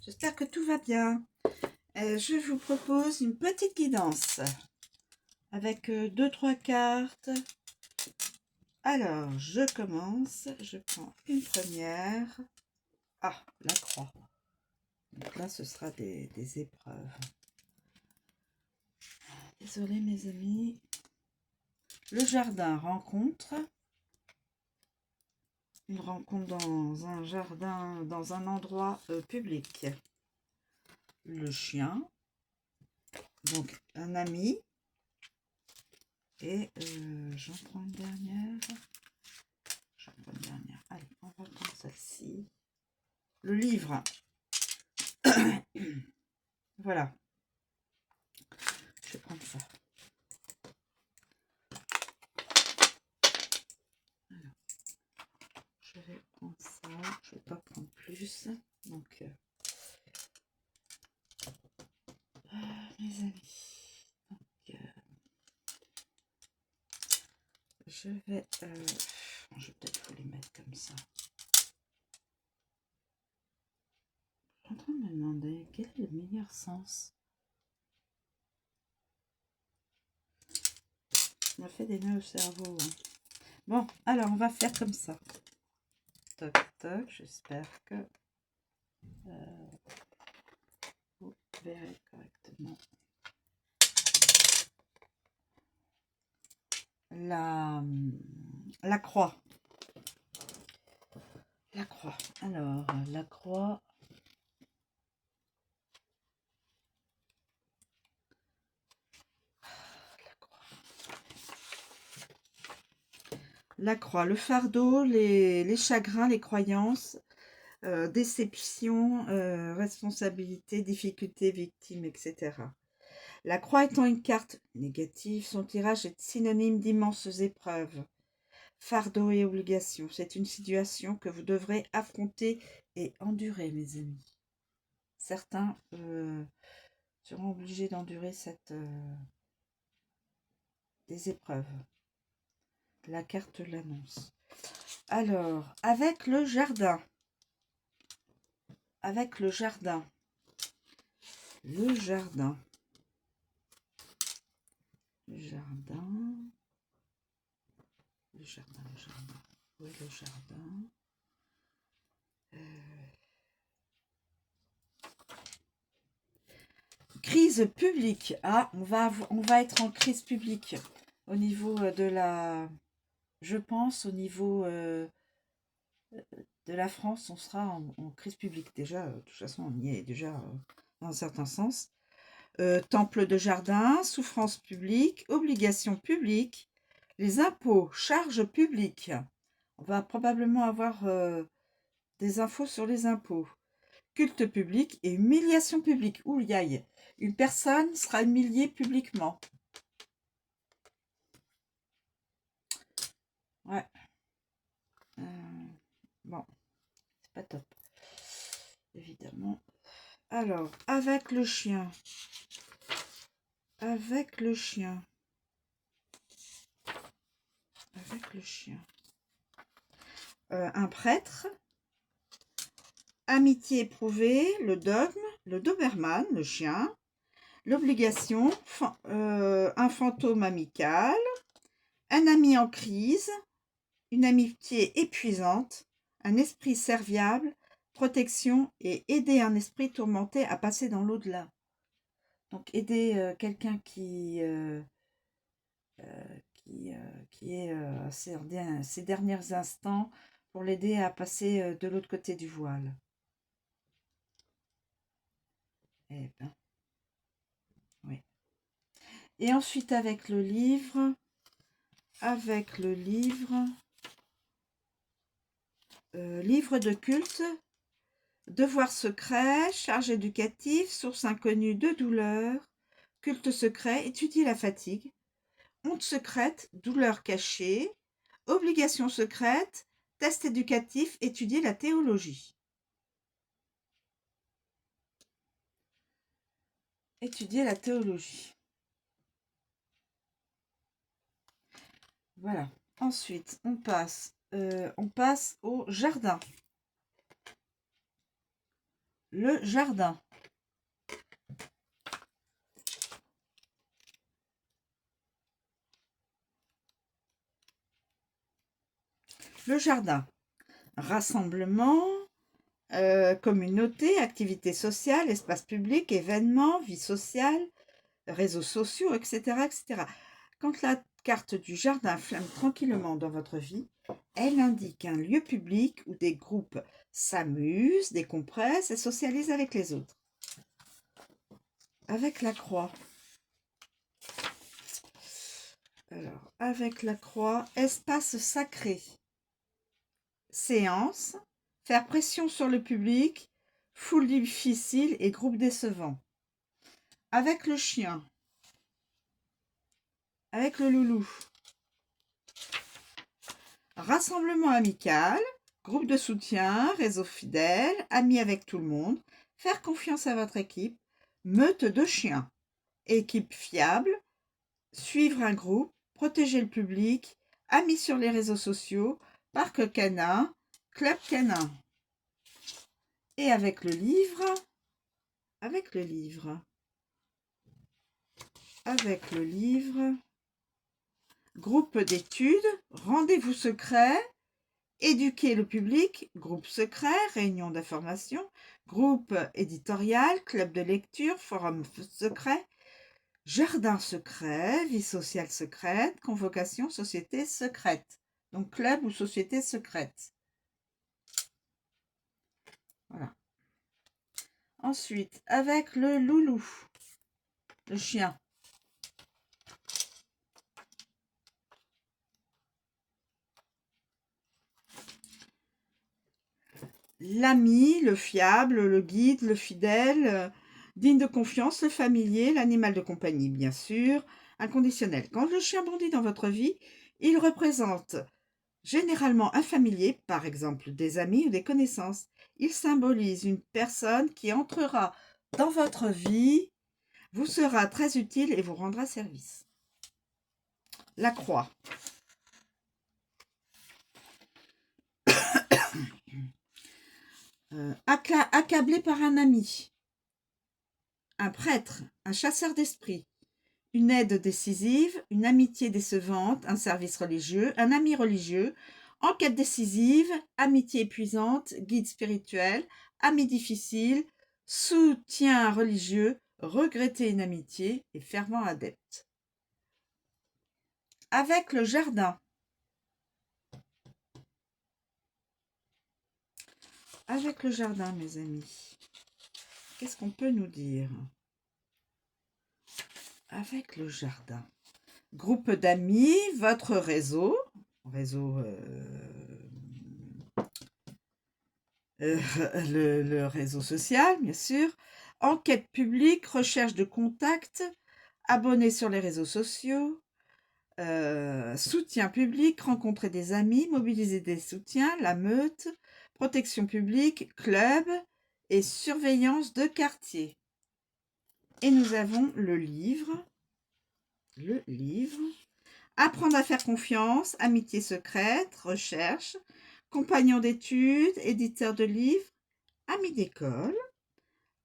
J'espère que tout va bien. Je vous propose une petite guidance avec 2-3 cartes. Alors, je commence. Je prends une première. Ah, la croix. Donc là, ce sera des épreuves. Désolée, mes amis. Le jardin, rencontre. Une rencontre dans un jardin, dans un endroit public. Le chien. Donc, un ami. Et j'en prends une dernière. Allez, on va prendre celle-ci. Le livre. Voilà. Je vais prendre ça. Alors, je vais prendre ça. Je ne vais pas prendre plus. Donc, mes amis. Donc, je vais peut-être vous les mettre comme ça. Je suis en train de me demander quel est le meilleur sens. On m'a fait des nœuds au cerveau. Hein. Bon, alors on va faire comme ça. Toc, toc, j'espère que vous verrez correctement. La croix. La croix. Alors, la croix. La croix, le fardeau, les chagrins, les croyances, déception, responsabilité, difficulté, victime, etc. La croix étant une carte négative, son tirage est synonyme d'immenses épreuves, fardeau et obligation. C'est une situation que vous devrez affronter et endurer, mes amis. Certains seront obligés d'endurer des épreuves. La carte l'annonce. Alors, avec le jardin. Avec le jardin. Le jardin. Le jardin. Le jardin, le jardin. Où est le jardin? Crise publique. Ah, on va être en crise publique au niveau de la... Je pense au niveau de la France, on sera en crise publique. Déjà, de toute façon, on y est déjà dans un certain sens. Temple de jardin, souffrance publique, obligation publique, les impôts, charges publiques. On va probablement avoir des infos sur les impôts. Culte public et humiliation publique. Ouh, aïe. Une personne sera humiliée publiquement. Ouais. Bon, c'est pas top. Évidemment. Alors, avec le chien. Avec le chien. Avec le chien. Un prêtre. Amitié éprouvée, le dogme, le Doberman, le chien, l'obligation, un fantôme amical, un ami en crise, une amitié épuisante, un esprit serviable, protection et aider un esprit tourmenté à passer dans l'au-delà. Donc aider quelqu'un qui est à ses derniers instants pour l'aider à passer de l'autre côté du voile. Eh ben, oui. Et ensuite avec le livre, livre de culte, devoir secret, charge éducative, source inconnue de douleur, culte secret, étudier la fatigue, honte secrète, douleur cachée, obligation secrète, test éducatif, étudier la théologie. Étudier la théologie. Voilà. Ensuite, on passe au jardin. le jardin. Le jardin. Rassemblement, communauté, activités sociales, espace public, événements, vie sociale, réseaux sociaux, etc., etc. Quand la carte du jardin flamme tranquillement dans votre vie, elle indique un lieu public où des groupes s'amusent, décompressent et socialisent avec les autres. Avec la croix. Alors, avec la croix, espace sacré. Séance, faire pression sur le public, foule difficile et groupe décevant. Avec le chien. Avec le loulou. Rassemblement amical, groupe de soutien, réseau fidèle, amis avec tout le monde, faire confiance à votre équipe, meute de chiens, équipe fiable, suivre un groupe, protéger le public, amis sur les réseaux sociaux, parc canin, club canin. Et avec le livre, groupe d'études, rendez-vous secret, éduquer le public, groupe secret, réunion d'information, groupe éditorial, club de lecture, forum secret, jardin secret, vie sociale secrète, convocation, société secrète. Donc club ou société secrète. Voilà. Ensuite, avec le loulou, le chien. L'ami, le fiable, le guide, le fidèle, digne de confiance, le familier, l'animal de compagnie, bien sûr, inconditionnel. Quand le chien bondit dans votre vie, il représente généralement un familier, par exemple des amis ou des connaissances. Il symbolise une personne qui entrera dans votre vie, vous sera très utile et vous rendra service. La croix. Accablé par un ami, un prêtre, un chasseur d'esprit, une aide décisive, une amitié décevante, un service religieux, un ami religieux, enquête décisive, amitié épuisante, guide spirituel, ami difficile, soutien religieux, regretter une amitié et fervent adepte. Avec le jardin. Avec le jardin, mes amis. Qu'est-ce qu'on peut nous dire? Avec le jardin. Groupe d'amis, votre réseau, le réseau social, bien sûr, enquête publique, recherche de contacts, abonnés sur les réseaux sociaux, soutien public, rencontrer des amis, mobiliser des soutiens, la meute, protection publique, club et surveillance de quartier. Et nous avons le livre. Apprendre à faire confiance, amitié secrète, recherche, compagnon d'études, éditeur de livres, ami d'école,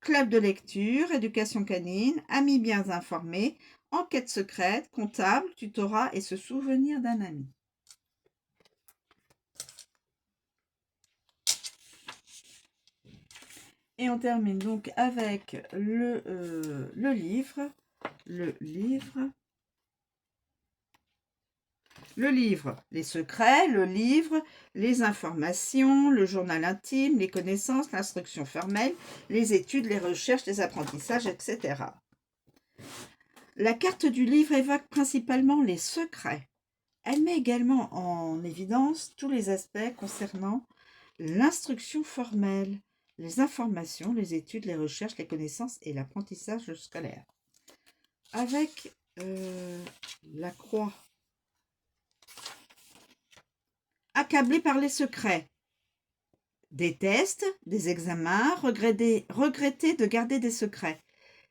club de lecture, éducation canine, amis bien informés, enquête secrète, comptable, tutorat et se souvenir d'un ami. Et on termine donc avec le livre. Le livre, les secrets, le livre, les informations, le journal intime, les connaissances, l'instruction formelle, les études, les recherches, les apprentissages, etc. La carte du livre évoque principalement les secrets. Elle met également en évidence tous les aspects concernant l'instruction formelle, les informations, les études, les recherches, les connaissances et l'apprentissage scolaire. Avec la croix. Accablé par les secrets. Des tests, des examens, regretter de garder des secrets.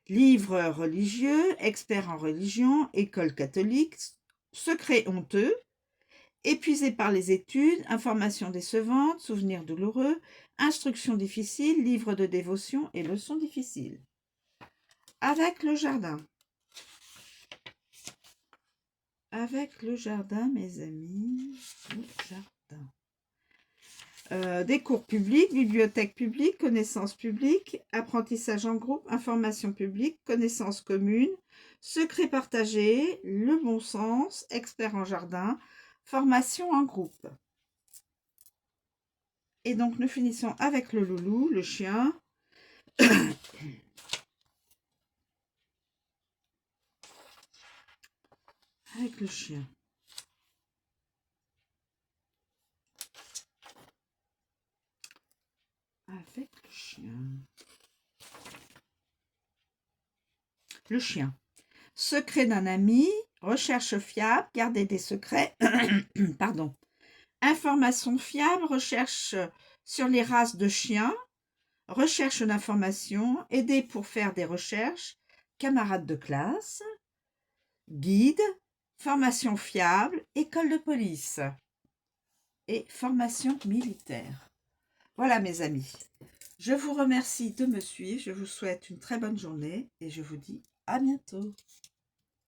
Livres religieux, experts en religion, école catholique, secrets honteux, Épuisé par les études, informations décevantes, souvenirs douloureux, instructions difficiles, livres de dévotion et leçons difficiles. Avec le jardin. Avec le jardin, mes amis, le jardin. Des cours publics, bibliothèque publique, connaissances publiques, apprentissage en groupe, information publique, connaissances communes, secrets partagés, le bon sens, expert en jardin, formation en groupe. Et donc, nous finissons avec le loulou, le chien. Avec le chien. Avec le chien. Le chien. Secret d'un ami, recherche fiable, garder des secrets. Pardon. Information fiable, recherche sur les races de chiens, recherche d'informations, aider pour faire des recherches, camarades de classe, guide, formation fiable, école de police et formation militaire. Voilà mes amis, je vous remercie de me suivre, je vous souhaite une très bonne journée et je vous dis à bientôt.